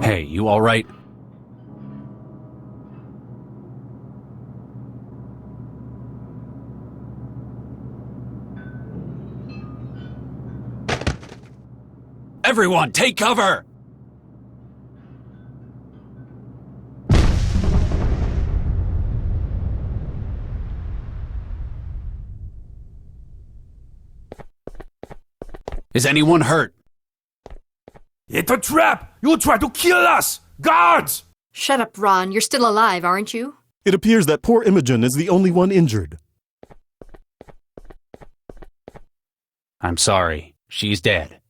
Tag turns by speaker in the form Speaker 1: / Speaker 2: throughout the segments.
Speaker 1: Hey, you all right? Everyone, take cover! Is anyone hurt?
Speaker 2: It's a trap! You try to kill us! Guards!
Speaker 3: Shut up, Ron. You're still alive, aren't you?
Speaker 4: It appears that poor Imogen is the only one injured.
Speaker 1: I'm sorry. She's dead.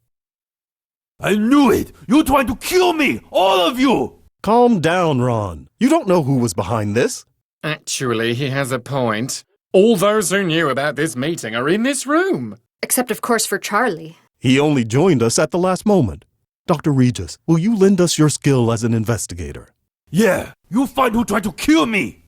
Speaker 2: I knew it! You tried to kill me! All of you!
Speaker 4: Calm down, Ron. You don't know who was behind this.
Speaker 5: Actually, he has a point. All those who knew about this meeting are in this room.
Speaker 3: Except, of course, for Charlie.
Speaker 4: He only joined us at the last moment. Dr. Regis, will you lend us your skill as an investigator?
Speaker 2: Yeah, you find who tried to kill me!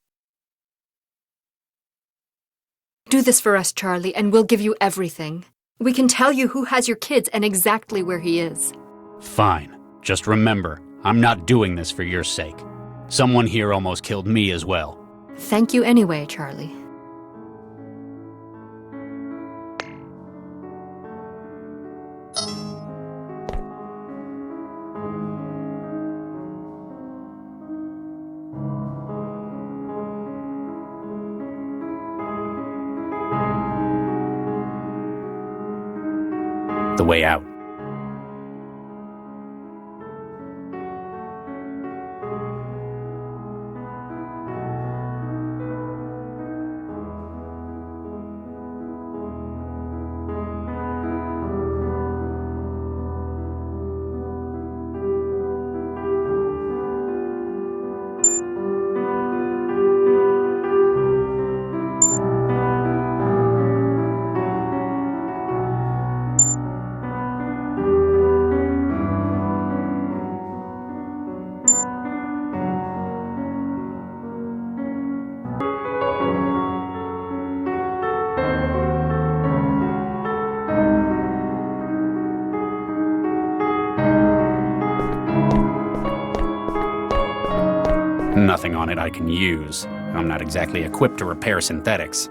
Speaker 3: Do this for us, Charlie, and we'll give you everything. We can tell you who has your kids and exactly where he is.
Speaker 1: Fine. Just remember, I'm not doing this for your sake. Someone here almost killed me as well.
Speaker 3: Thank you anyway, Charlie.
Speaker 1: The way out. Nothing on it I can use. I'm not exactly equipped to repair synthetics.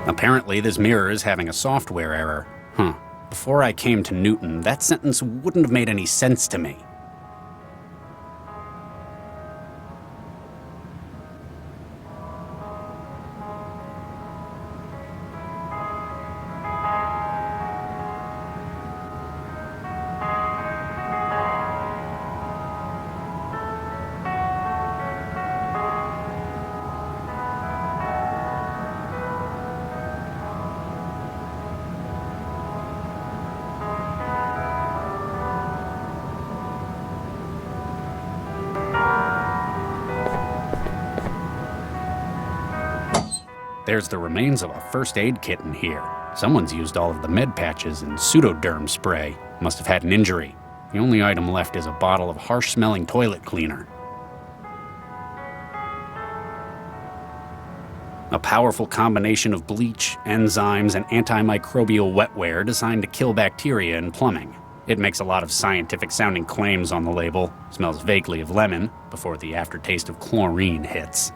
Speaker 1: Apparently, this mirror is having a software error. Before I came to Newton, that sentence wouldn't have made any sense to me. There's the remains of a first aid kit in here. Someone's used all of the med patches and pseudoderm spray. Must have had an injury. The only item left is a bottle of harsh-smelling toilet cleaner. A powerful combination of bleach, enzymes, and antimicrobial wetware designed to kill bacteria in plumbing. It makes a lot of scientific-sounding claims on the label, smells vaguely of lemon, before the aftertaste of chlorine hits.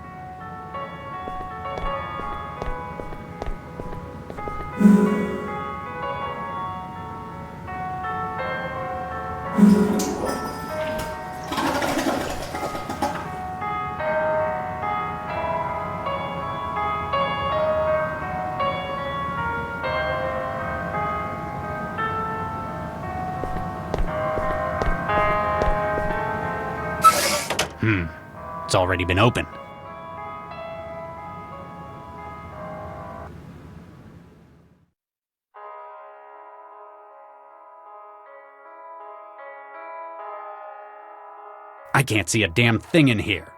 Speaker 1: It's already been opened. I can't see a damn thing in here.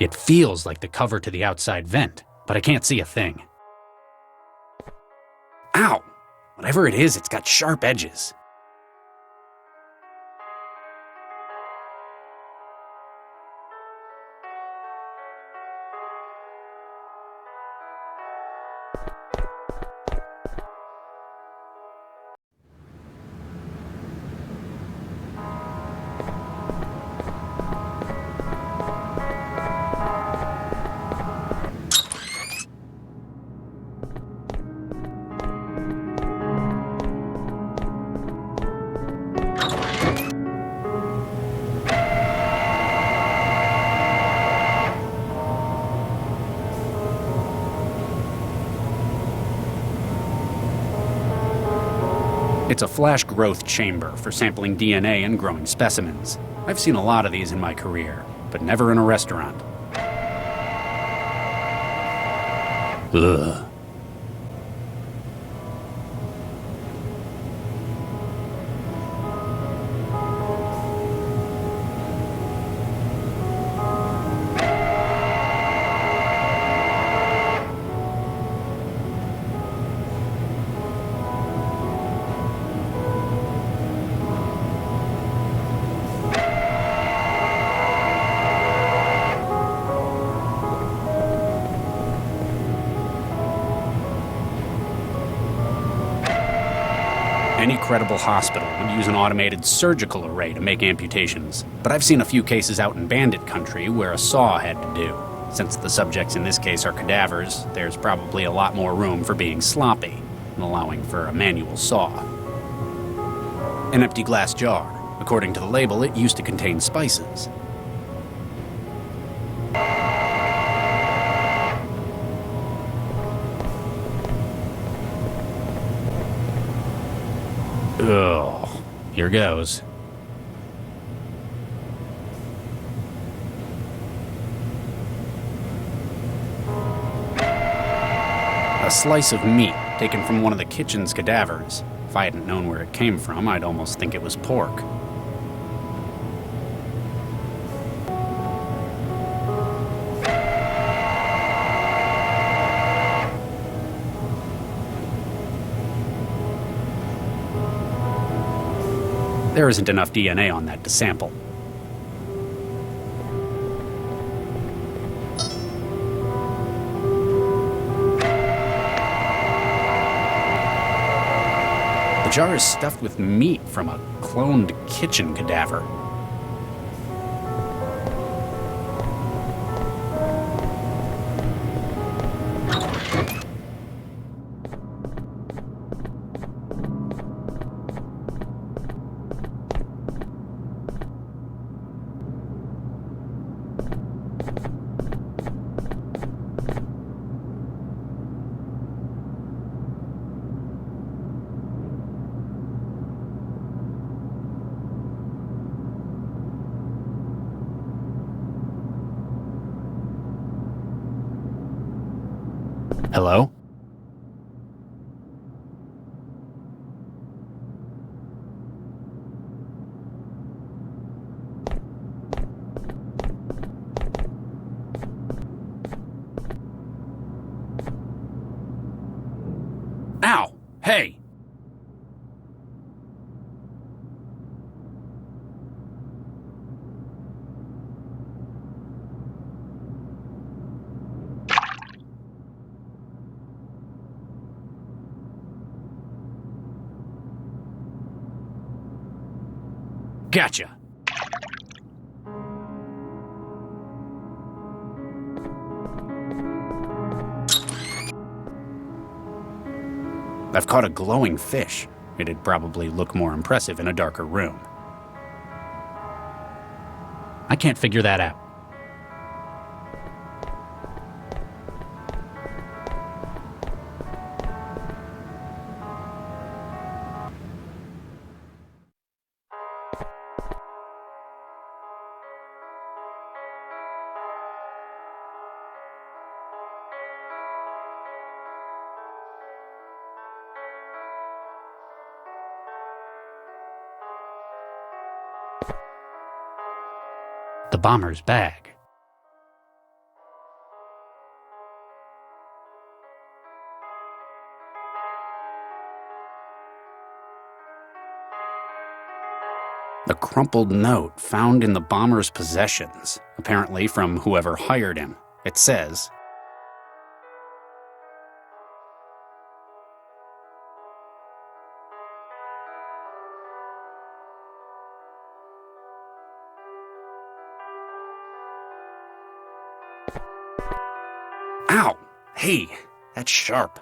Speaker 1: It feels like the cover to the outside vent, but I can't see a thing. Ow! Whatever it is, it's got sharp edges. It's a flash growth chamber for sampling DNA and growing specimens. I've seen a lot of these in my career, but never in a restaurant. Ugh. Any credible hospital would use an automated surgical array to make amputations, but I've seen a few cases out in bandit country where a saw had to do. Since the subjects in this case are cadavers, there's probably a lot more room for being sloppy, and allowing for a manual saw. An empty glass jar. According to the label, it used to contain spices. Ugh, here goes. A slice of meat taken from one of the kitchen's cadavers. If I hadn't known where it came from, I'd almost think it was pork. There isn't enough DNA on that to sample. The jar is stuffed with meat from a cloned kitchen cadaver. Hello? Ow! Hey! Gotcha. I've caught a glowing fish. It'd probably look more impressive in a darker room. I can't figure that out. The bomber's bag. The crumpled note found in the bomber's possessions, apparently from whoever hired him. It says, "Ow! Hey, that's sharp."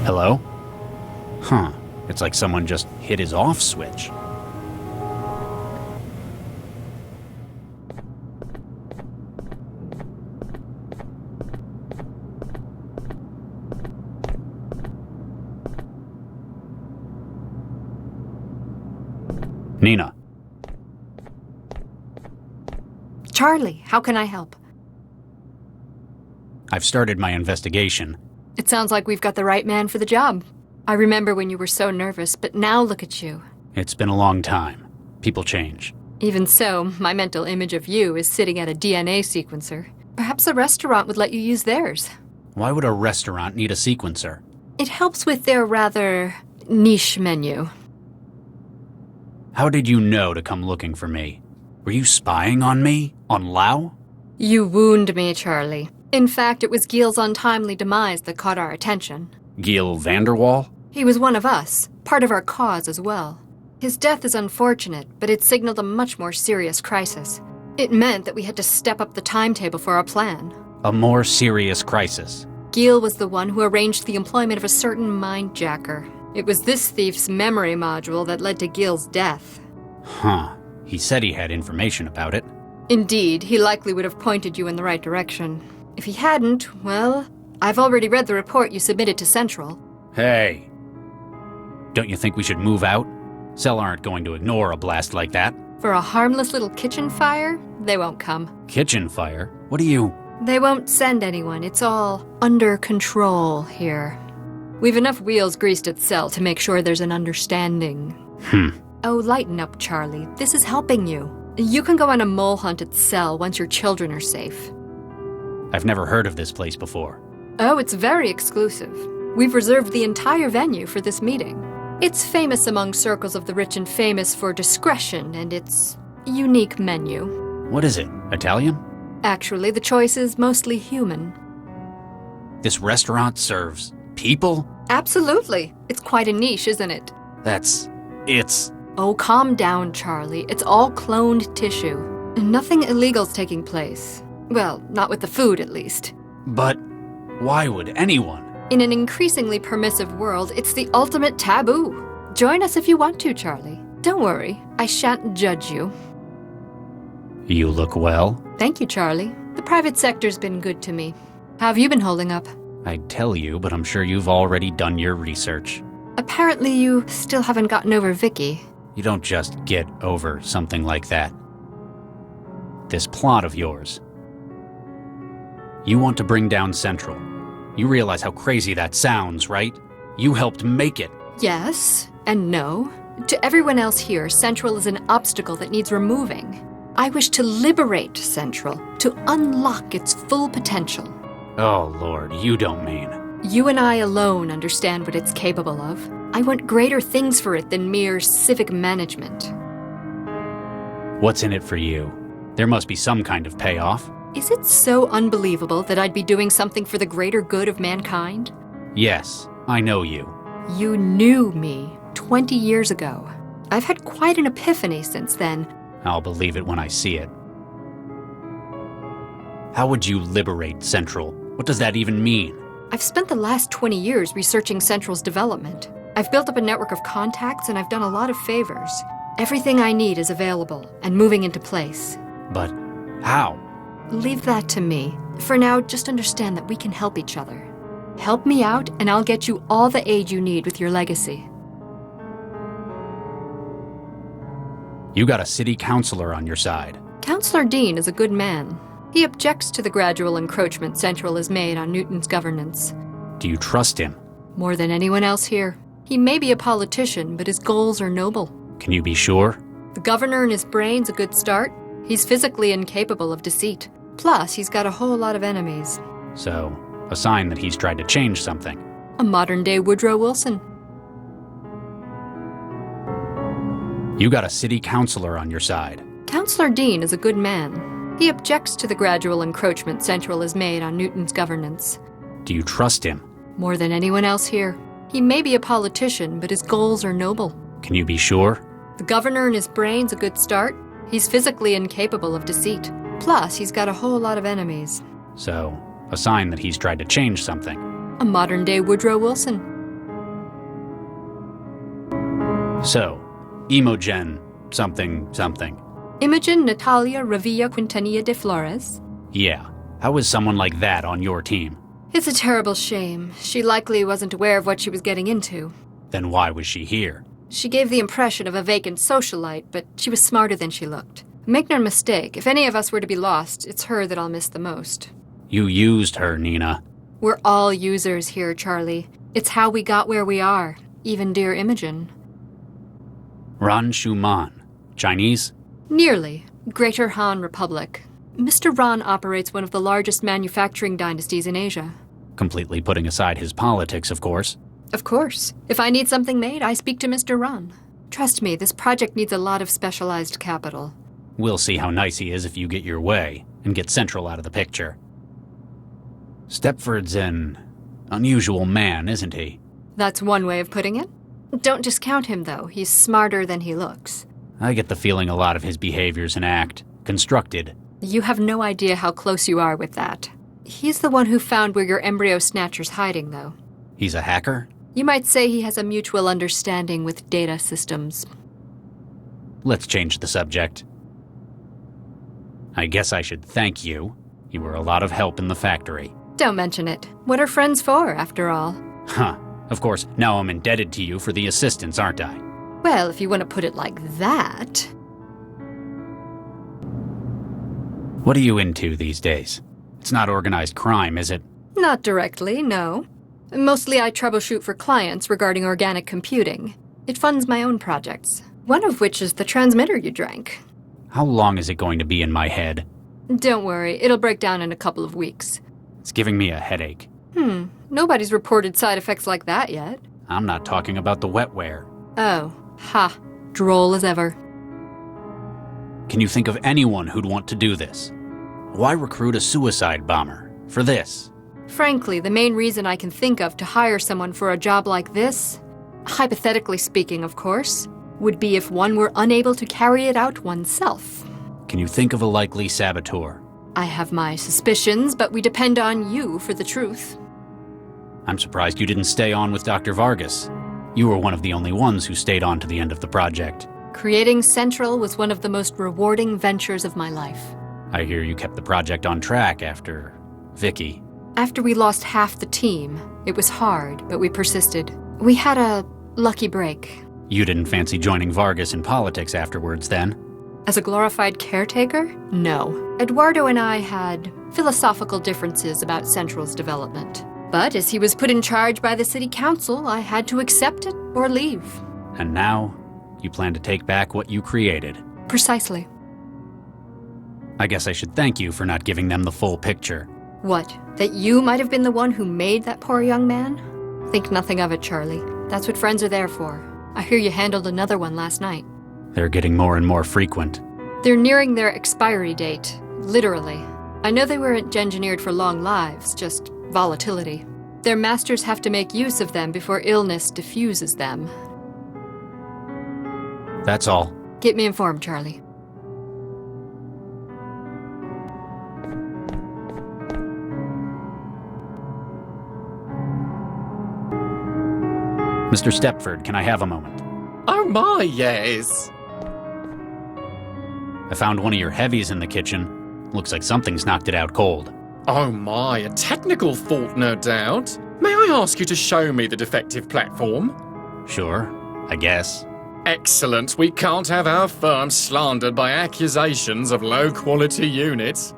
Speaker 1: Hello? Huh. It's like someone just hit his off switch. Nina.
Speaker 3: Charlie, how can I help?
Speaker 1: I've started my investigation.
Speaker 3: It sounds like we've got the right man for the job. I remember when you were so nervous, but now look at you.
Speaker 1: It's been a long time. People change.
Speaker 3: Even so, my mental image of you is sitting at a DNA sequencer. Perhaps a restaurant would let you use theirs.
Speaker 1: Why would a restaurant need a sequencer?
Speaker 3: It helps with their rather niche menu.
Speaker 1: How did you know to come looking for me? Were you spying on me? On Lau?
Speaker 3: You wound me, Charlie. In fact, it was Gil's untimely demise that caught our attention.
Speaker 1: Gil Vanderwall?
Speaker 3: He was one of us, part of our cause as well. His death is unfortunate, but it signaled a much more serious crisis. It meant that we had to step up the timetable for our plan.
Speaker 1: A more serious crisis.
Speaker 3: Gil was the one who arranged the employment of a certain mindjacker. It was this thief's memory module that led to Gil's death.
Speaker 1: Huh. He said he had information about it.
Speaker 3: Indeed, he likely would have pointed you in the right direction. If he hadn't, well, I've already read the report you submitted to Central.
Speaker 1: Hey. Don't you think we should move out? Cell aren't going to ignore a blast like that.
Speaker 3: For a harmless little kitchen fire, they won't come.
Speaker 1: Kitchen fire? What do you...
Speaker 3: They won't send anyone. It's all under control here. We've enough wheels greased at Cell to make sure there's an understanding. Oh, lighten up, Charlie. This is helping you. You can go on a mole hunt at Cell once your children are safe.
Speaker 1: I've never heard of this place before.
Speaker 3: Oh, it's very exclusive. We've reserved the entire venue for this meeting. It's famous among circles of the rich and famous for discretion and its unique menu.
Speaker 1: What is it? Italian?
Speaker 3: Actually, the choice is mostly human.
Speaker 1: This restaurant serves people?
Speaker 3: Absolutely. It's quite a niche, isn't it?
Speaker 1: It's...
Speaker 3: Oh, calm down, Charlie. It's all cloned tissue. Nothing illegal's taking place. Well, not with the food, at least.
Speaker 1: But why would anyone?
Speaker 3: In an increasingly permissive world, it's the ultimate taboo. Join us if you want to, Charlie. Don't worry, I shan't judge you.
Speaker 1: You look well.
Speaker 3: Thank you, Charlie. The private sector's been good to me. How have you been holding up?
Speaker 1: I'd tell you, but I'm sure you've already done your research.
Speaker 3: Apparently you still haven't gotten over Vicky.
Speaker 1: You don't just get over something like that. This plot of yours. You want to bring down Central. You realize how crazy that sounds, right? You helped make it.
Speaker 3: Yes, and no. To everyone else here, Central is an obstacle that needs removing. I wish to liberate Central, to unlock its full potential.
Speaker 1: Oh, Lord, you don't mean...
Speaker 3: You and I alone understand what it's capable of. I want greater things for it than mere civic management.
Speaker 1: What's in it for you? There must be some kind of payoff.
Speaker 3: Is it so unbelievable that I'd be doing something for the greater good of mankind?
Speaker 1: Yes, I know you.
Speaker 3: You knew me 20 years ago. I've had quite an epiphany since then.
Speaker 1: I'll believe it when I see it. How would you liberate Central? What does that even mean?
Speaker 3: I've spent the last 20 years researching Central's development. I've built up a network of contacts and I've done a lot of favors. Everything I need is available and moving into place.
Speaker 1: But how?
Speaker 3: Leave that to me. For now, just understand that we can help each other. Help me out and I'll get you all the aid you need with your legacy.
Speaker 1: You got a city councilor on your side.
Speaker 3: Councillor Dean is a good man. He objects to the gradual encroachment Central has made on Newton's governance.
Speaker 1: Do you trust him?
Speaker 3: More than anyone else here. He may be a politician, but his goals are noble.
Speaker 1: Can you be sure?
Speaker 3: The governor and his brain's a good start. He's physically incapable of deceit. Plus, he's got a whole lot of enemies.
Speaker 1: So, a sign that he's tried to change something.
Speaker 3: A modern-day Woodrow Wilson.
Speaker 1: You got a city councilor on your side.
Speaker 3: Councillor Dean is a good man. He objects to the gradual encroachment Central has made on Newton's governance.
Speaker 1: Do you trust him?
Speaker 3: More than anyone else here. He may be a politician, but his goals are noble.
Speaker 1: Can you be sure?
Speaker 3: The governor and his brain's a good start. He's physically incapable of deceit. Plus, he's got a whole lot of enemies.
Speaker 1: So, a sign that he's tried to change something.
Speaker 3: A modern-day Woodrow Wilson.
Speaker 1: So, Imogen something.
Speaker 3: Imogen Natalia Revilla Quintanilla de Flores.
Speaker 1: Yeah. How is someone like that on your team?
Speaker 3: It's a terrible shame. She likely wasn't aware of what she was getting into.
Speaker 1: Then why was she here?
Speaker 3: She gave the impression of a vacant socialite, but she was smarter than she looked. Make no mistake, if any of us were to be lost, it's her that I'll miss the most.
Speaker 1: You used her, Nina.
Speaker 3: We're all users here, Charlie. It's how we got where we are, even dear Imogen.
Speaker 1: Ran Shuman. Chinese?
Speaker 3: Nearly. Greater Han Republic. Mr. Ran operates one of the largest manufacturing dynasties in Asia.
Speaker 1: Completely putting aside his politics, of course.
Speaker 3: Of course. If I need something made, I speak to Mr. Ran. Trust me, this project needs a lot of specialized capital.
Speaker 1: We'll see how nice he is if you get your way, and get Central out of the picture. Stepford's an unusual man, isn't he?
Speaker 3: That's one way of putting it. Don't discount him, though. He's smarter than he looks.
Speaker 1: I get the feeling a lot of his behavior's an act. Constructed.
Speaker 3: You have no idea how close you are with that. He's the one who found where your embryo snatcher's hiding, though.
Speaker 1: He's a hacker?
Speaker 3: You might say he has a mutual understanding with data systems.
Speaker 1: let's change the subject. I guess I should thank you. You were a lot of help in the factory.
Speaker 3: Don't mention it. What are friends for, after all?
Speaker 1: Huh. Of course, now I'm indebted to you for the assistance, aren't I?
Speaker 3: Well, if you want to put it like that.
Speaker 1: What are you into these days? It's not organized crime, is it?
Speaker 3: Not directly, no. Mostly I troubleshoot for clients regarding organic computing. It funds my own projects, one of which is the transmitter you drank.
Speaker 1: How long is it going to be in my head?
Speaker 3: Don't worry, it'll break down in a couple of weeks.
Speaker 1: It's giving me a headache.
Speaker 3: Nobody's reported side effects like that yet.
Speaker 1: I'm not talking about the wetware.
Speaker 3: Oh, ha. Droll as ever.
Speaker 1: Can you think of anyone who'd want to do this? Why recruit a suicide bomber for this?
Speaker 3: Frankly, the main reason I can think of to hire someone for a job like this, hypothetically speaking, of course, would be if one were unable to carry it out oneself.
Speaker 1: Can you think of a likely saboteur?
Speaker 3: I have my suspicions, but we depend on you for the truth.
Speaker 1: I'm surprised you didn't stay on with Dr. Vargas. You were one of the only ones who stayed on to the end of the project.
Speaker 3: Creating Central was one of the most rewarding ventures of my life.
Speaker 1: I hear you kept the project on track after Vicky.
Speaker 3: After we lost half the team, it was hard, but we persisted. We had a lucky break.
Speaker 1: You didn't fancy joining Vargas in politics afterwards, then?
Speaker 3: As a glorified caretaker? No. Eduardo and I had philosophical differences about Central's development. But as he was put in charge by the city council, I had to accept it or leave.
Speaker 1: And now, you plan to take back what you created.
Speaker 3: Precisely.
Speaker 1: I guess I should thank you for not giving them the full picture.
Speaker 3: What? That you might have been the one who made that poor young man? Think nothing of it, Charlie. That's what friends are there for. I hear you handled another one last night.
Speaker 1: They're getting more and more frequent.
Speaker 3: They're nearing their expiry date, literally. I know they weren't engineered for long lives, just volatility. Their masters have to make use of them before illness diffuses them.
Speaker 1: That's all.
Speaker 3: Keep me informed, Charlie.
Speaker 1: Mr. Stepford, can I have a moment?
Speaker 5: Oh my, yes.
Speaker 1: I found one of your heavies in the kitchen. Looks like something's knocked it out cold.
Speaker 5: Oh my, a technical fault, no doubt. May I ask you to show me the defective platform?
Speaker 1: Sure, I guess.
Speaker 5: Excellent. We can't have our firm slandered by accusations of low-quality units.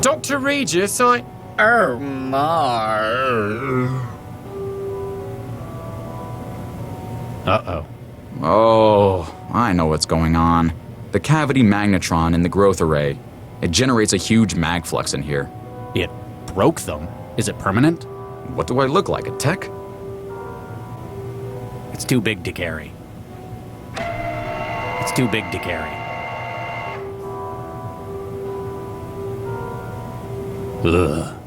Speaker 5: Dr. Regis, Oh my.
Speaker 1: Uh-oh.
Speaker 6: Oh, I know what's going on. The cavity magnetron in the growth array. It generates a huge mag flux in here.
Speaker 1: It broke them? Is it permanent?
Speaker 6: What do I look like, a tech?
Speaker 1: It's too big to carry. It's too big to carry. Ugh.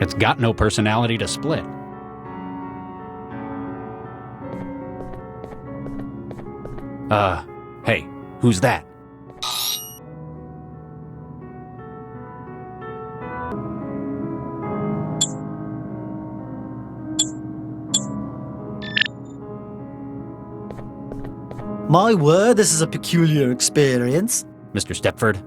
Speaker 1: It's got no personality to split. Hey, who's that?
Speaker 7: My word, this is a peculiar experience.
Speaker 1: Mr. Stepford?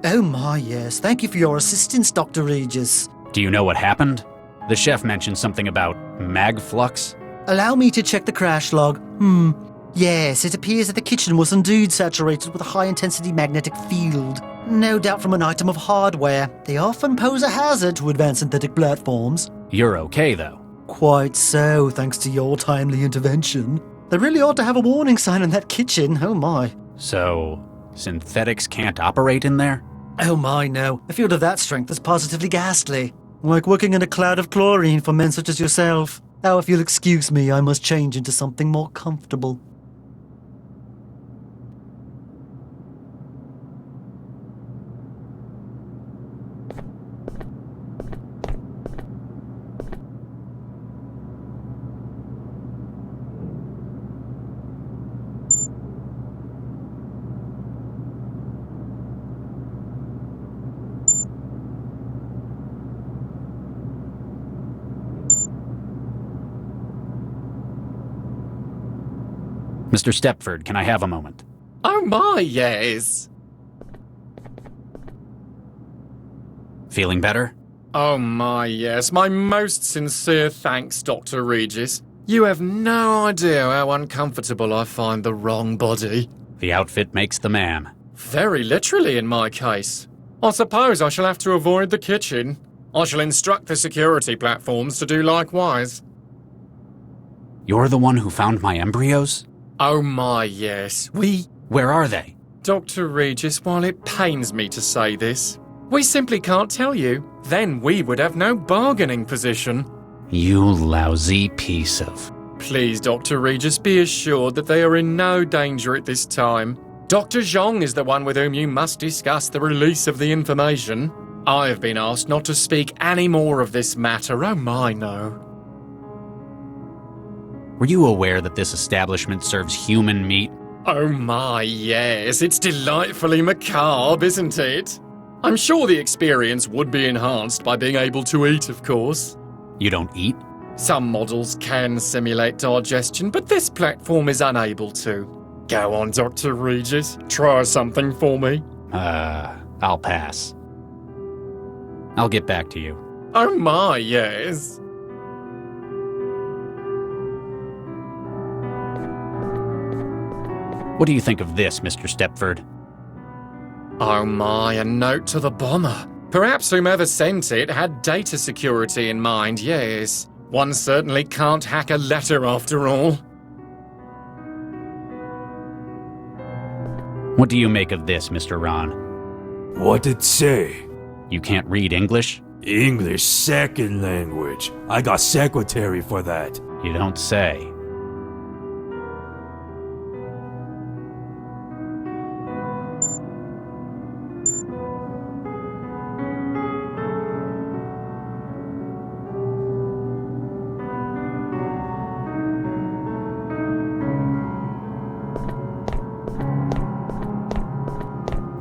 Speaker 7: Oh my, yes. Thank you for your assistance, Dr. Regis.
Speaker 1: Do you know what happened? The chef mentioned something about mag flux.
Speaker 7: Allow me to check the crash log. Yes, it appears that the kitchen was indeed saturated with a high-intensity magnetic field. No doubt from an item of hardware. They often pose a hazard to advanced synthetic platforms.
Speaker 1: You're okay, though.
Speaker 7: Quite so, thanks to your timely intervention. They really ought to have a warning sign in that kitchen, oh my.
Speaker 1: So, synthetics can't operate in there?
Speaker 7: Oh my, no. A field of that strength is positively ghastly. Like working in a cloud of chlorine for men such as yourself. Now, if you'll excuse me, I must change into something more comfortable.
Speaker 1: Mr. Stepford, can I have a moment?
Speaker 5: Oh my, yes.
Speaker 1: Feeling better?
Speaker 5: Oh my, yes. My most sincere thanks, Dr. Regis. You have no idea how uncomfortable I find the wrong body.
Speaker 1: The outfit makes the man.
Speaker 5: Very literally in my case. I suppose I shall have to avoid the kitchen. I shall instruct the security platforms to do likewise.
Speaker 1: You're the one who found my embryos?
Speaker 5: Oh my, yes.
Speaker 1: Where are they?
Speaker 5: Dr. Regis, while it pains me to say this, we simply can't tell you. Then we would have no bargaining position.
Speaker 1: You lousy piece of...
Speaker 5: Please, Dr. Regis, be assured that they are in no danger at this time. Dr. Zhong is the one with whom you must discuss the release of the information. I have been asked not to speak any more of this matter. Oh my, no.
Speaker 1: Were you aware that this establishment serves human meat?
Speaker 5: Oh my, yes. It's delightfully macabre, isn't it? I'm sure the experience would be enhanced by being able to eat, of course.
Speaker 1: You don't eat?
Speaker 5: Some models can simulate digestion, but this platform is unable to. Go on, Dr. Regis. Try something for me.
Speaker 1: I'll pass. I'll get back to you.
Speaker 5: Oh my, yes.
Speaker 1: What do you think of this, Mr. Stepford?
Speaker 5: Oh my, a note to the bomber. Perhaps whomever sent it had data security in mind, yes. One certainly can't hack a letter after all.
Speaker 1: What do you make of this, Mr. Ron?
Speaker 2: What it say?
Speaker 1: You can't read English?
Speaker 2: English second language. I got secretary for that.
Speaker 1: You don't say.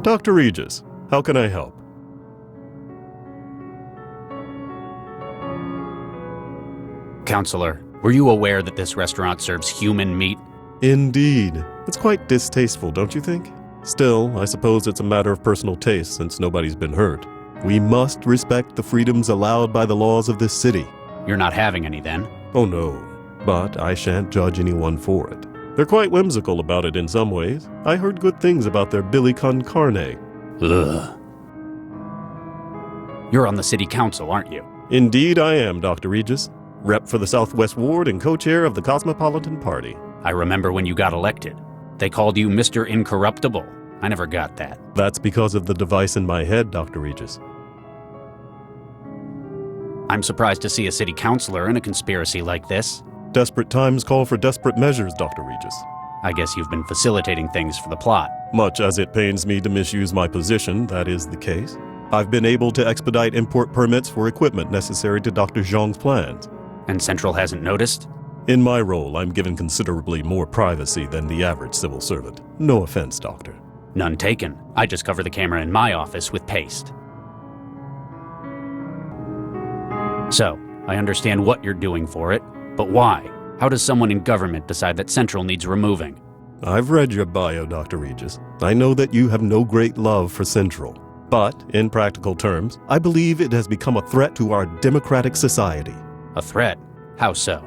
Speaker 4: Dr. Regis, how can I help?
Speaker 1: Counselor, were you aware that this restaurant serves human meat?
Speaker 4: Indeed. It's quite distasteful, don't you think? Still, I suppose it's a matter of personal taste since nobody's been hurt. We must respect the freedoms allowed by the laws of this city.
Speaker 1: You're not having any then?
Speaker 4: Oh no, but I shan't judge anyone for it. They're quite whimsical about it in some ways. I heard good things about their Billy con carne.
Speaker 1: Ugh. You're on the city council, aren't you?
Speaker 4: Indeed I am, Dr. Regis. Rep for the Southwest Ward and co-chair of the Cosmopolitan Party.
Speaker 1: I remember when you got elected. They called you Mr. Incorruptible. I never got that.
Speaker 4: That's because of the device in my head, Dr. Regis.
Speaker 1: I'm surprised to see a city councilor in a conspiracy like this.
Speaker 4: Desperate times call for desperate measures, Dr. Regis.
Speaker 1: I guess you've been facilitating things for the plot.
Speaker 4: Much as it pains me to misuse my position, that is the case. I've been able to expedite import permits for equipment necessary to Dr. Zhong's plans.
Speaker 1: And Central hasn't noticed?
Speaker 4: In my role, I'm given considerably more privacy than the average civil servant. No offense, Doctor.
Speaker 1: None taken. I just cover the camera in my office with paste. So, I understand what you're doing for it, but why? How does someone in government decide that Central needs removing?
Speaker 4: I've read your bio, Dr. Regis. I know that you have no great love for Central. But, in practical terms, I believe it has become a threat to our democratic society.
Speaker 1: A threat? How so?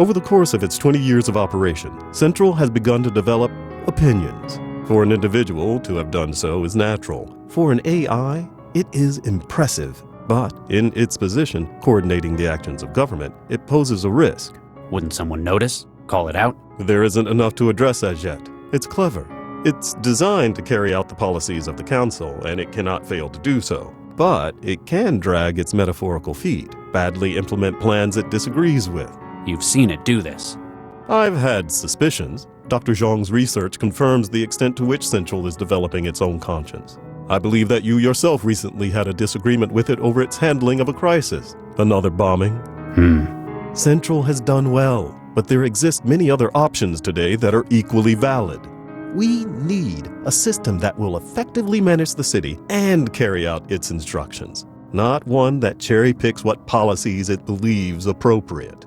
Speaker 4: Over the course of its 20 years of operation, Central has begun to develop opinions. For an individual to have done so is natural. For an AI, it is impressive. But in its position, coordinating the actions of government, it poses a risk.
Speaker 1: Wouldn't someone notice? Call it out?
Speaker 4: There isn't enough to address as yet. It's clever. It's designed to carry out the policies of the Council, and it cannot fail to do so. But it can drag its metaphorical feet, badly implement plans it disagrees with.
Speaker 1: You've seen it do this.
Speaker 4: I've had suspicions. Dr. Zhang's research confirms the extent to which Central is developing its own conscience. I believe that you yourself recently had a disagreement with it over its handling of a crisis. Another bombing. Central has done well, but there exist many other options today that are equally valid. We need a system that will effectively manage the city and carry out its instructions, not one that cherry-picks what policies it believes appropriate.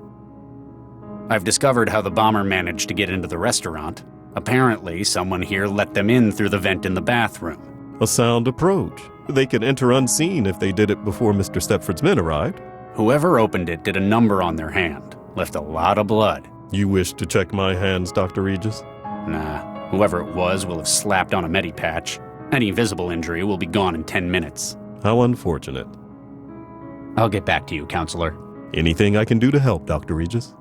Speaker 1: I've discovered how the bomber managed to get into the restaurant. Apparently, someone here let them in through the vent in the bathroom.
Speaker 4: A sound approach. They could enter unseen if they did it before Mr. Stepford's men arrived.
Speaker 1: Whoever opened it did a number on their hand. Left a lot of blood.
Speaker 4: You wish to check my hands, Dr. Regis?
Speaker 1: Nah, whoever it was will have slapped on a medipatch. Any visible injury will be gone in 10 minutes.
Speaker 4: How unfortunate.
Speaker 1: I'll get back to you, Counselor.
Speaker 4: Anything I can do to help, Dr. Regis?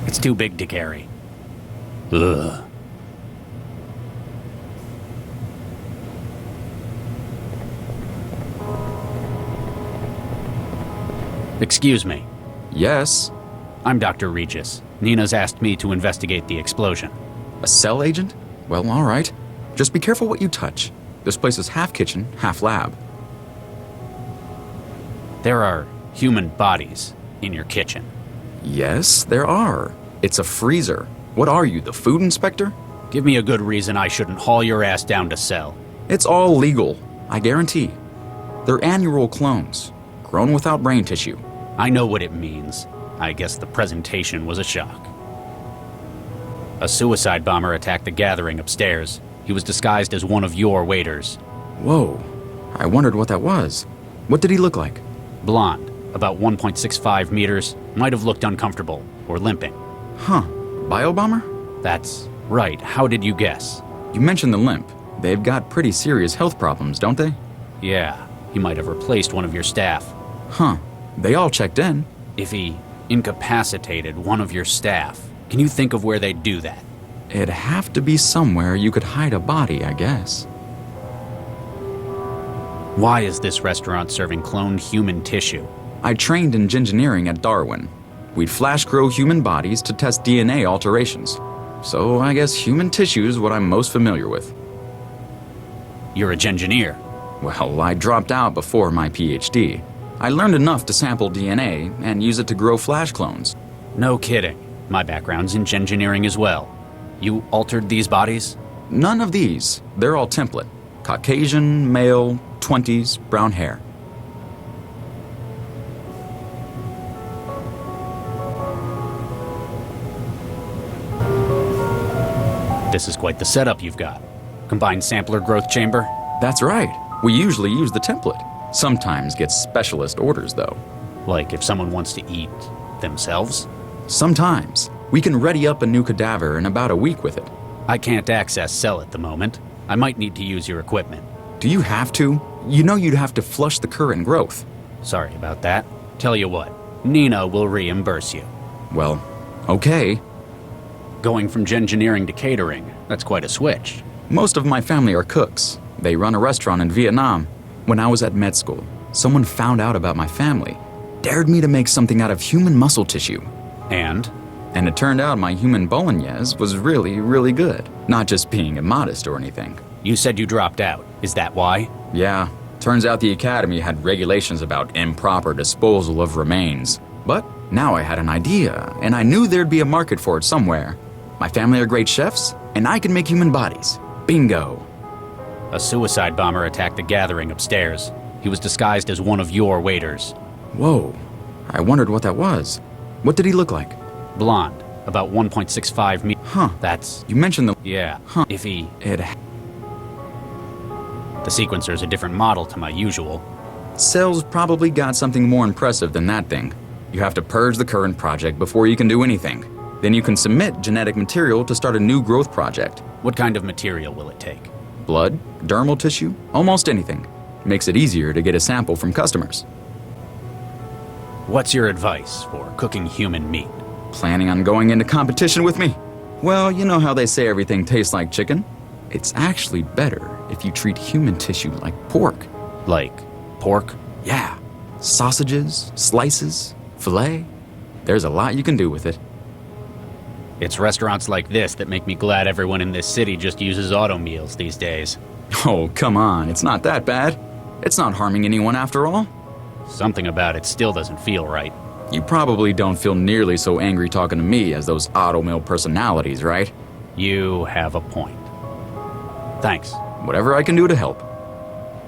Speaker 1: It's too big to carry. Ugh. Excuse me.
Speaker 6: Yes?
Speaker 1: I'm Dr. Regis. Nina's asked me to investigate the explosion.
Speaker 6: A cell agent? Well, all right. Just be careful what you touch. This place is half kitchen, half lab.
Speaker 1: There are human bodies in your kitchen.
Speaker 6: Yes, there are. It's a freezer. What are you, the food inspector?
Speaker 1: Give me a good reason I shouldn't haul your ass down to cell.
Speaker 6: It's all legal, I guarantee. They're annual clones, grown without brain tissue.
Speaker 1: I know what it means. I guess the presentation was a shock. A suicide bomber attacked the gathering upstairs. He was disguised as one of your waiters.
Speaker 6: Whoa, I wondered what that was. What did he look like?
Speaker 1: Blonde, about 1.65 meters, might have looked uncomfortable or limping.
Speaker 6: Huh, bio-bomber?
Speaker 1: That's right. How did you guess?
Speaker 6: You mentioned the limp. They've got pretty serious health problems, don't they?
Speaker 1: Yeah, he might have replaced one of your staff.
Speaker 6: Huh, they all checked in.
Speaker 1: If he incapacitated one of your staff, can you think of where they'd do that?
Speaker 6: It'd have to be somewhere you could hide a body, I guess.
Speaker 1: Why is this restaurant serving cloned human tissue?
Speaker 6: I trained in gingineering at Darwin. We'd flash grow human bodies to test DNA alterations. So I guess human tissue is what I'm most familiar with.
Speaker 1: You're a gingineer.
Speaker 6: Well, I dropped out before my PhD. I learned enough to sample DNA and use it to grow flash clones.
Speaker 1: No kidding. My background's in gingineering as well. You altered these bodies?
Speaker 6: None of these. They're all template. Caucasian, male, 20s, brown hair.
Speaker 1: This is quite the setup you've got. Combined sampler growth chamber?
Speaker 6: That's right. We usually use the template. Sometimes get specialist orders, though.
Speaker 1: Like if someone wants to eat themselves?
Speaker 6: Sometimes. We can ready up a new cadaver in about a week with it.
Speaker 1: I can't access cell at the moment. I might need to use your equipment.
Speaker 6: Do you have to? You know you'd have to flush the current growth.
Speaker 1: Sorry about that. Tell you what, Nina will reimburse you.
Speaker 6: Well, okay.
Speaker 1: Going from gengineering to catering, that's quite a switch.
Speaker 6: Most of my family are cooks. They run a restaurant in Vietnam. When I was at med school, someone found out about my family, dared me to make something out of human muscle tissue.
Speaker 1: And?
Speaker 6: And it turned out my human bolognese was really, really good. Not just being immodest or anything.
Speaker 1: You said you dropped out. Is that why?
Speaker 6: Yeah. Turns out the academy had regulations about improper disposal of remains. But now I had an idea, and I knew there'd be a market for it somewhere. My family are great chefs, and I can make human bodies. Bingo.
Speaker 1: A suicide bomber attacked the gathering upstairs. He was disguised as one of your waiters.
Speaker 6: Whoa. I wondered what that was. What did he look like?
Speaker 1: Blonde, about 1.65 meters.
Speaker 6: Huh.
Speaker 1: That's...
Speaker 6: You mentioned the...
Speaker 1: Yeah.
Speaker 6: Huh.
Speaker 1: If he...
Speaker 6: It...
Speaker 1: The sequencer's a different model to my usual.
Speaker 6: Cell's probably got something more impressive than that thing. You have to purge the current project before you can do anything. Then you can submit genetic material to start a new growth project.
Speaker 1: What kind of material will it take?
Speaker 6: Blood, dermal tissue, almost anything. Makes it easier to get a sample from customers.
Speaker 1: What's your advice for cooking human meat?
Speaker 6: Planning on going into competition with me? Well, you know how they say everything tastes like chicken? It's actually better if you treat human tissue like pork.
Speaker 1: Like pork?
Speaker 6: Yeah. Sausages, slices, filet. There's a lot you can do with it.
Speaker 1: It's restaurants like this that make me glad everyone in this city just uses auto meals these days.
Speaker 6: Oh, come on, it's not that bad. It's not harming anyone after all.
Speaker 1: Something about it still doesn't feel right.
Speaker 6: You probably don't feel nearly so angry talking to me as those auto mill personalities, right?
Speaker 1: You have a point. Thanks.
Speaker 6: Whatever I can do to help.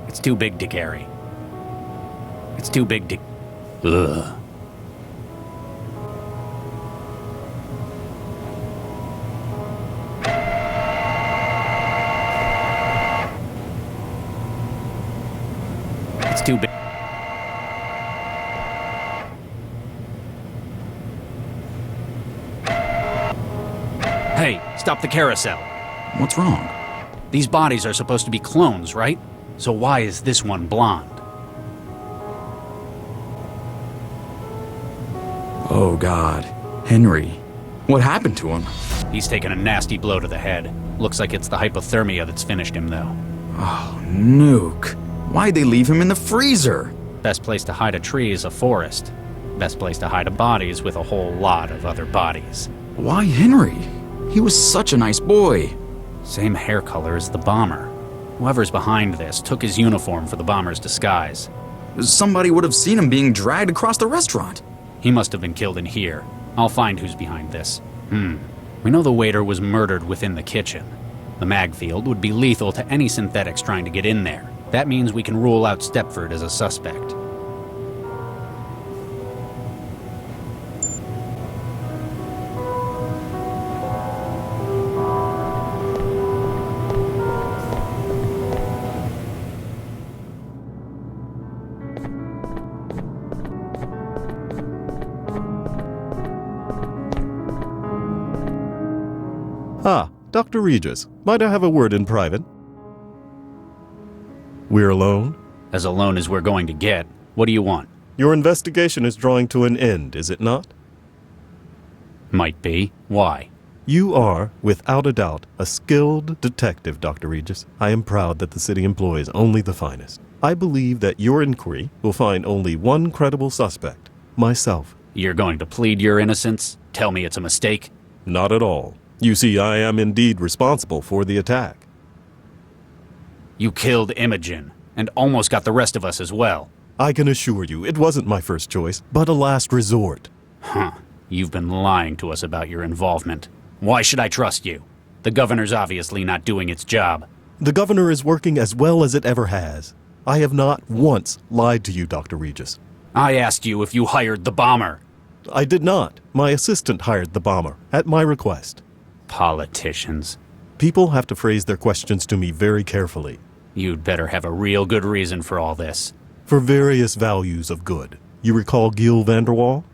Speaker 1: It's too big to carry. It's too big to... Ugh. It's too big. Hey, stop the carousel.
Speaker 6: What's wrong?
Speaker 1: These bodies are supposed to be clones, right? So why is this one blonde?
Speaker 6: Oh, God. Henry. What happened to him?
Speaker 1: He's taken a nasty blow to the head. Looks like it's the hypothermia that's finished him, though.
Speaker 6: Oh, nuke. Why'd they leave him in the freezer?
Speaker 1: Best place to hide a tree is a forest. Best place to hide a body is with a whole lot of other bodies.
Speaker 6: Why Henry? He was such a nice boy.
Speaker 1: Same hair color as the bomber. Whoever's behind this took his uniform for the bomber's disguise.
Speaker 6: Somebody would have seen him being dragged across the restaurant.
Speaker 1: He must have been killed in here. I'll find who's behind this. We know the waiter was murdered within the kitchen. The mag field would be lethal to any synthetics trying to get in there. That means we can rule out Stepford as a suspect.
Speaker 4: Ah, Dr. Regis, might I have a word in private? We're alone?
Speaker 1: As alone as we're going to get. What do you want?
Speaker 4: Your investigation is drawing to an end, is it not?
Speaker 1: Might be. Why?
Speaker 4: You are, without a doubt, a skilled detective, Dr. Regis. I am proud that the city employs only the finest. I believe that your inquiry will find only one credible suspect, myself.
Speaker 1: You're going to plead your innocence? Tell me it's a mistake?
Speaker 4: Not at all. You see, I am indeed responsible for the attack.
Speaker 1: You killed Imogen, and almost got the rest of us as well.
Speaker 4: I can assure you, it wasn't my first choice, but a last resort.
Speaker 1: Huh. You've been lying to us about your involvement. Why should I trust you? The governor's obviously not doing its job.
Speaker 4: The governor is working as well as it ever has. I have not once lied to you, Dr. Regis.
Speaker 1: I asked you if you hired the bomber.
Speaker 4: I did not. My assistant hired the bomber, at my request.
Speaker 1: Politicians.
Speaker 4: People have to phrase their questions to me very carefully.
Speaker 1: You'd better have a real good reason for all this.
Speaker 4: For various values of good. You recall Gil Vanderwall?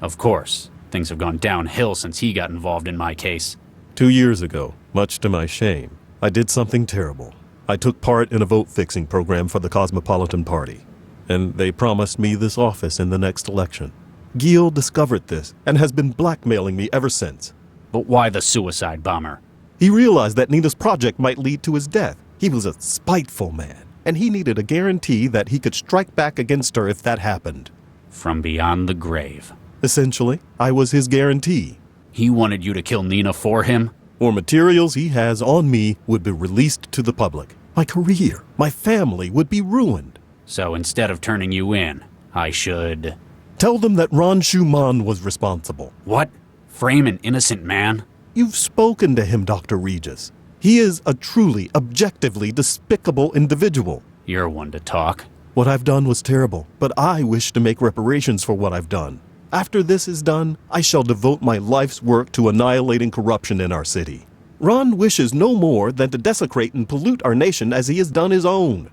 Speaker 1: Of course. Things have gone downhill since he got involved in my case.
Speaker 4: 2 years ago, much to my shame, I did something terrible. I took part in a vote-fixing program for the Cosmopolitan Party, and they promised me this office in the next election. Gil discovered this and has been blackmailing me ever since.
Speaker 1: But why the suicide bomber?
Speaker 4: He realized that Nina's project might lead to his death. He was a spiteful man, and he needed a guarantee that he could strike back against her if that happened.
Speaker 1: From beyond the grave.
Speaker 4: Essentially, I was his guarantee.
Speaker 1: He wanted you to kill Nina for him?
Speaker 4: Or materials he has on me would be released to the public. My career, my family would be ruined.
Speaker 1: So instead of turning you in, I should...
Speaker 4: Tell them that Ron Schumann was responsible.
Speaker 1: What? Frame an innocent man?
Speaker 4: You've spoken to him, Dr. Regis. He is a truly, objectively despicable individual.
Speaker 1: You're one to talk.
Speaker 4: What I've done was terrible, but I wish to make reparations for what I've done. After this is done, I shall devote my life's work to annihilating corruption in our city. Ron wishes no more than to desecrate and pollute our nation as he has done his own.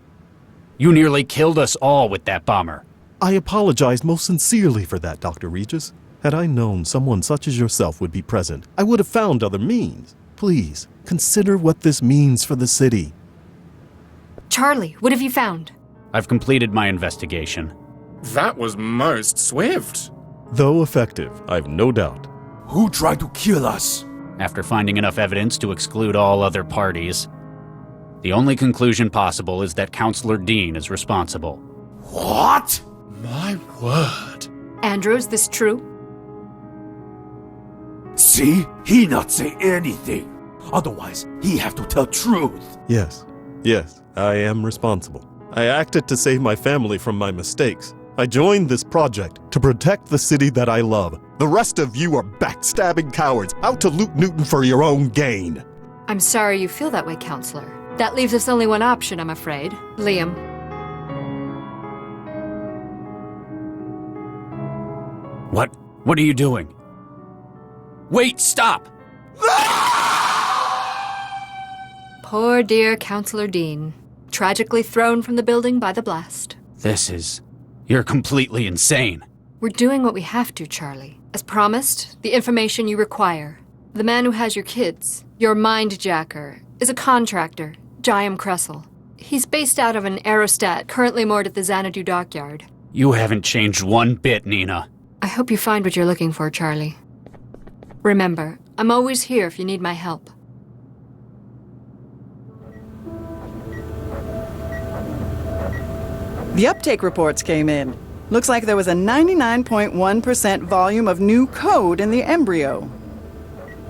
Speaker 1: You nearly killed us all with that bomber.
Speaker 4: I apologize most sincerely for that, Dr. Regis. Had I known someone such as yourself would be present, I would have found other means. Please, consider what this means for the city.
Speaker 3: Charlie, what have you found?
Speaker 1: I've completed my investigation.
Speaker 5: That was most swift.
Speaker 4: Though effective, I've no doubt.
Speaker 2: Who tried to kill us?
Speaker 1: After finding enough evidence to exclude all other parties, the only conclusion possible is that Counselor Dean is responsible.
Speaker 2: What?
Speaker 5: My word.
Speaker 3: Andrew, is this true?
Speaker 2: See? He not say anything. Otherwise, he have to tell truth.
Speaker 4: Yes, I am responsible. I acted to save my family from my mistakes. I joined this project to protect the city that I love. The rest of you are backstabbing cowards out to loot Newton for your own gain.
Speaker 3: I'm sorry you feel that way, Counselor. That leaves us only one option, I'm afraid. Liam.
Speaker 1: What are you doing? Wait, stop!
Speaker 3: Poor dear Counselor Dean. Tragically thrown from the building by the blast.
Speaker 1: You're completely insane.
Speaker 3: We're doing what we have to, Charlie. As promised, the information you require. The man who has your kids, your mind-jacker, is a contractor, Jayam Kressel. He's based out of an aerostat currently moored at the Xanadu dockyard.
Speaker 1: You haven't changed one bit, Nina.
Speaker 3: I hope you find what you're looking for, Charlie. Remember, I'm always here if you need my help.
Speaker 8: The uptake reports came in. Looks like there was a 99.1% volume of new code in the embryo.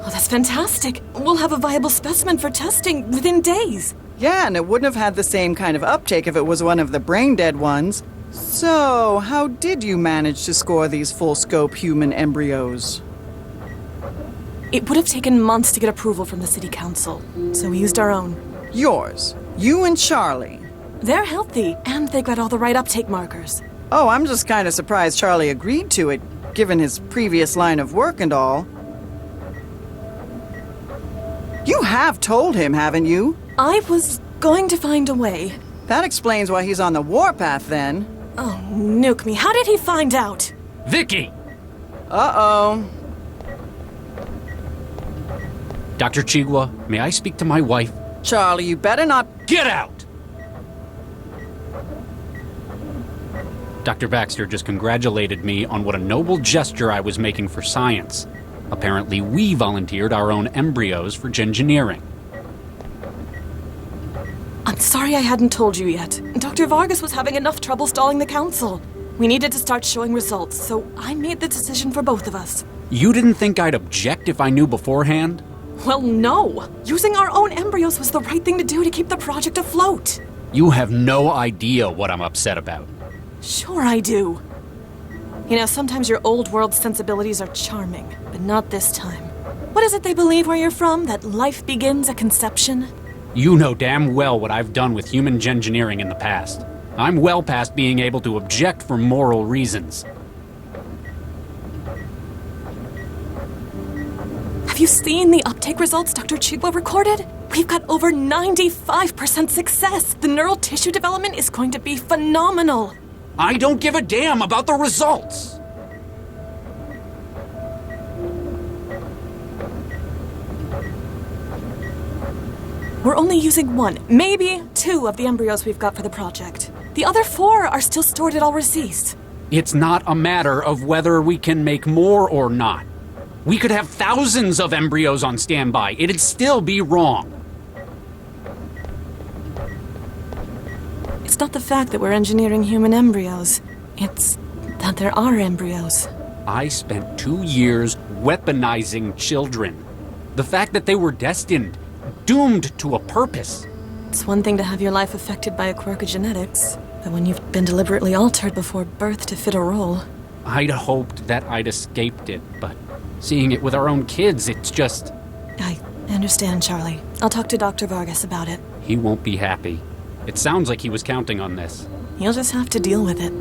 Speaker 9: Oh, that's fantastic. We'll have a viable specimen for testing within days.
Speaker 8: Yeah, and it wouldn't have had the same kind of uptake if it was one of the brain-dead ones. So, how did you manage to score these full-scope human embryos?
Speaker 9: It would have taken months to get approval from the city council, so we used our own.
Speaker 8: Yours. You and Charlie.
Speaker 9: They're healthy, and they've got all the right uptake markers.
Speaker 8: Oh, I'm just kind of surprised Charlie agreed to it, given his previous line of work and all. You have told him, haven't you?
Speaker 9: I was going to find a way.
Speaker 8: That explains why he's on the warpath, then.
Speaker 9: Oh, nuke me. How did he find out?
Speaker 1: Vicky!
Speaker 8: Uh-oh.
Speaker 1: Dr. Chigwa, may I speak to my wife?
Speaker 8: Charlie, you better not...
Speaker 1: Get out! Dr. Baxter just congratulated me on what a noble gesture I was making for science. Apparently, we volunteered our own embryos for gengineering.
Speaker 9: I'm sorry I hadn't told you yet. Dr. Vargas was having enough trouble stalling the council. We needed to start showing results, so I made the decision for both of us.
Speaker 1: You didn't think I'd object if I knew beforehand?
Speaker 9: Well, no. Using our own embryos was the right thing to do to keep the project afloat.
Speaker 1: You have no idea what I'm upset about.
Speaker 9: Sure I do. You know, sometimes your old world sensibilities are charming, but not this time. What is it they believe where you're from? That life begins at conception?
Speaker 1: You know damn well what I've done with human gengineering in the past. I'm well past being able to object for moral reasons.
Speaker 9: Have you seen the uptake results Dr. Chigwa recorded? We've got over 95% success. The neural tissue development is going to be phenomenal.
Speaker 1: I don't give a damn about the results!
Speaker 9: We're only using 1, maybe 2 of the embryos we've got for the project. The other 4 are still stored at Al-Rasis.
Speaker 1: It's not a matter of whether we can make more or not. We could have thousands of embryos on standby. It'd still be wrong.
Speaker 9: It's not the fact that we're engineering human embryos. It's that there are embryos.
Speaker 1: I spent 2 years weaponizing children. The fact that they were destined, doomed to a purpose.
Speaker 9: It's one thing to have your life affected by a quirk of genetics, but when you've been deliberately altered before birth to fit a role.
Speaker 1: I'd hoped that I'd escaped it, but seeing it with our own kids, it's just...
Speaker 9: I understand, Charlie. I'll talk to Dr. Vargas about it.
Speaker 1: He won't be happy. It sounds like he was counting on this.
Speaker 9: You'll just have to deal with it.